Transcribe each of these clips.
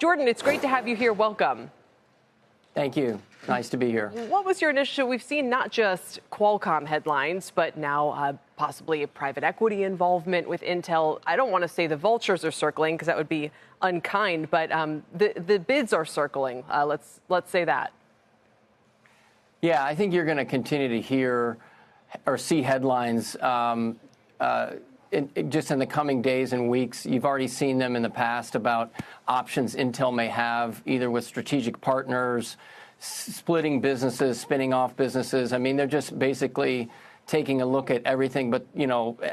Jordan, it's great to have you here. Welcome. Thank you. Nice to be here. What was your initial? We've seen not just Qualcomm headlines, but now possibly a private equity involvement with Intel. I don't want to say the vultures are circling because that would be unkind, but the bids are circling. Let's say that. Yeah, I think you're going to continue to hear or see headlines just in the coming days and weeks. You've already seen them in the past about options Intel may have, either with strategic partners, splitting businesses, spinning off businesses. I mean, they're just basically taking a look at everything but,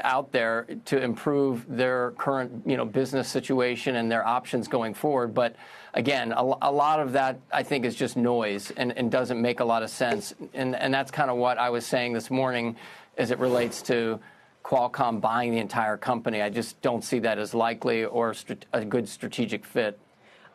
out there to improve their current, business situation and their options going forward. But again, a lot of that, I think, is just noise and doesn't make a lot of sense. And that's kind of what I was saying this morning as it relates to Qualcomm buying the entire company. I just don't see that as likely or a good strategic fit.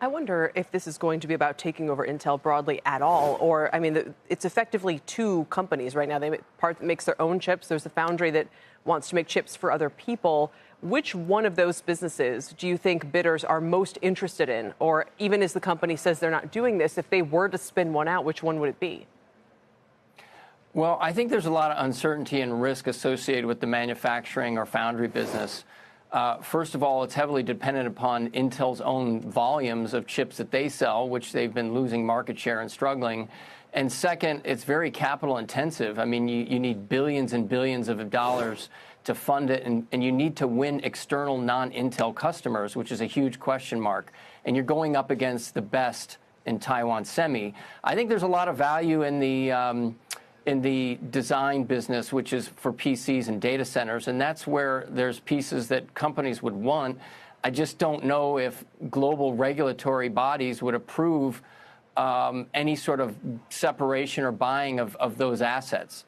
I wonder if this is going to be about taking over Intel broadly at all, or, I mean, it's effectively two companies right now. Part that makes their own chips. There's a foundry that wants to make chips for other people. Which one of those businesses do you think bidders are most interested in? Or even as the company says they're not doing this, if they were to spin one out, which one would it be? Well, I think there's a lot of uncertainty and risk associated with the manufacturing or foundry business. First of all, it's heavily dependent upon Intel's own volumes of chips that they sell, which they've been losing market share and struggling. And second, it's very capital intensive. I mean, you need billions and billions of dollars to fund it, and you need to win external non-Intel customers, which is a huge question mark. And you're going up against the best in Taiwan Semi. I think there's a lot of value in the design business, which is for PCs and data centers, and that's where there's pieces that companies would want. I just don't know if global regulatory bodies would approve any sort of separation or buying of those assets.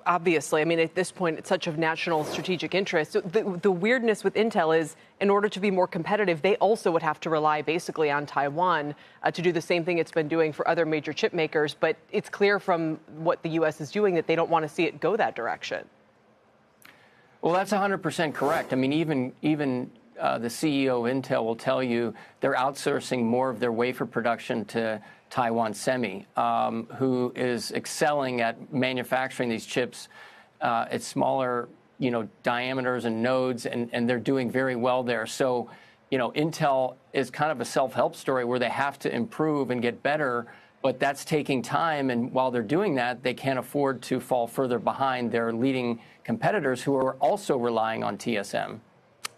Obviously, I mean, at this point, it's such of national strategic interest. The weirdness with Intel is, in order to be more competitive, they also would have to rely basically on Taiwan to do the same thing it's been doing for other major chip makers. But it's clear from what the U.S. is doing that they don't want to see it go that direction. Well, that's 100% correct. I mean, even the CEO of Intel will tell you they're outsourcing more of their wafer production to Taiwan Semi, who is excelling at manufacturing these chips at smaller, diameters and nodes, and they're doing very well there. So, Intel is kind of a self-help story where they have to improve and get better, but that's taking time. And while they're doing that, they can't afford to fall further behind their leading competitors who are also relying on TSM.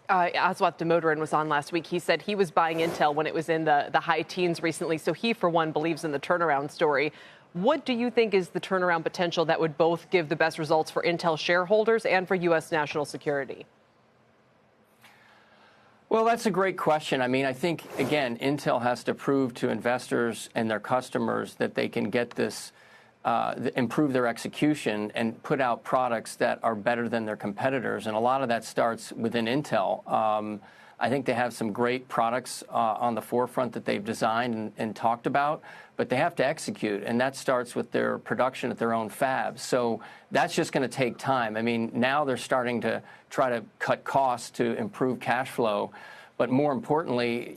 Aswath Damodaran was on last week. He said he was buying Intel when it was in the high teens recently. So he, for one, believes in the turnaround story. What do you think is the turnaround potential that would both give the best results for Intel shareholders and for U.S. national security? Well, that's a great question. I mean, I think, again, Intel has to prove to investors and their customers that they can get this, improve their execution and put out products that are better than their competitors. And a lot of that starts within Intel. I think they have some great products on the forefront that they've designed and talked about, but they have to execute. And that starts with their production at their own fabs. So that's just going to take time. I mean, now they're starting to try to cut costs to improve cash flow. But more importantly,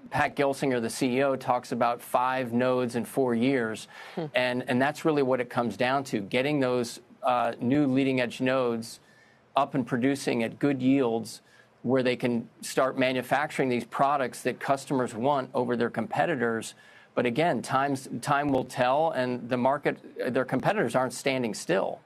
Pat Gelsinger, the CEO, talks about 5 nodes in 4 years. And that's really what it comes down to, getting those new leading edge nodes up and producing at good yields where they can start manufacturing these products that customers want over their competitors. But again, time will tell, and the market, their competitors aren't standing still.